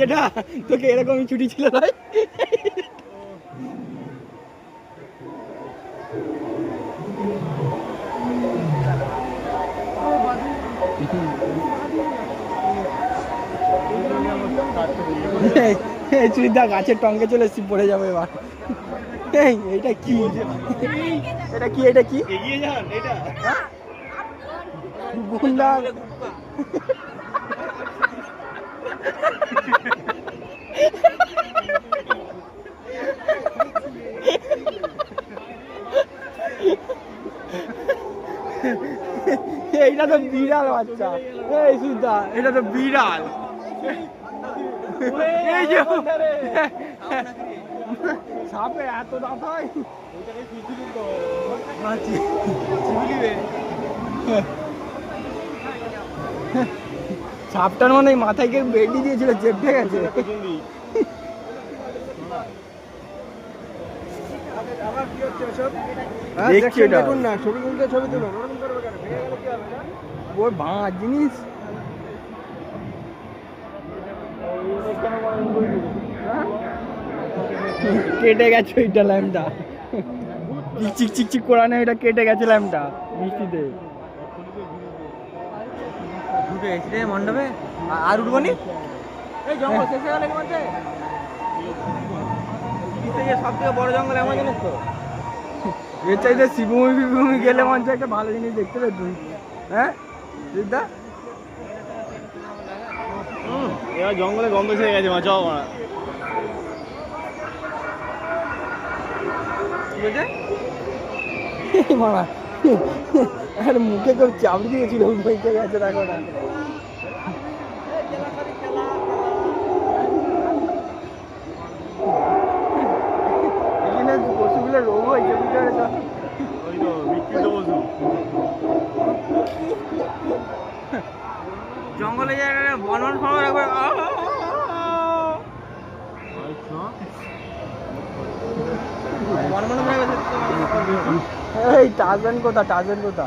যেটা তোকে এরকমই ছুটি ছিল ভাই। চুরিদা গাছের টঙ্কে চলে এসছি, পড়ে যাবে এবার। এইটা কি, এটা কি, এটা কি এগিয়ে যান, এটা গুন্ডা। এইটা তো বিড়াল বাচ্চা, এই সুদা এটা তো বিড়াল। এই যে সাপে এত দাঁত হয়, সাপটার মানে মাথায় কেউ বেডি দিয়েছিল, চেপে গেছে। দেখুন না, ছবি তুলতে ছবি তুলো, ওই ভাঙা জিনিস। কেটে গেছে ওইটা ল্যাম্পটা, চিক চিক চিক করা নেই, এটা কেটে গেছে ল্যাম্পটা বৃষ্টিতে। ঢুকে গেছি রে মণ্ডপে, আর উঠবনি। এই জঙ্গল শেষ হয়ে গেল মধ্যে, সব থেকে বড় জঙ্গল এমন জিনিস তো। এর চাইতে শিবভূমি ফিবভূমি গেলে মঞ্চে একটা ভালো জিনিস দেখতে পেত তুই। হ্যাঁ দিদা, এবার জঙ্গলে গন্ধ ছেড়ে গেছে মা, চল মারা। আর মুখে কেউ চাপড়ি দিয়েছিল, বইতে গেছে দেখো না। এখানে পশুগুলো রোগ হয়েছে, বুঝতে পেরেছ? ওই তো বিকৃত পশু। জঙ্গলে জায়গায় বনন খাওয়ার একবার এই টার্জান কোথা, টার্জান কোথা?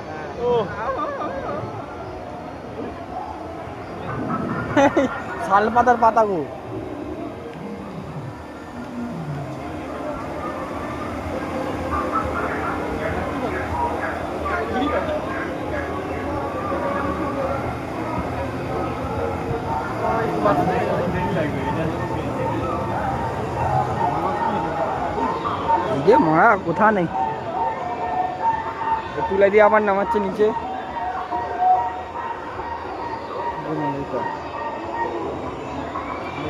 শাল পাতার পাতা গো। মারা কোথা নেই, তুলে দিয়ে আবার নামাচ্ছে নিচে।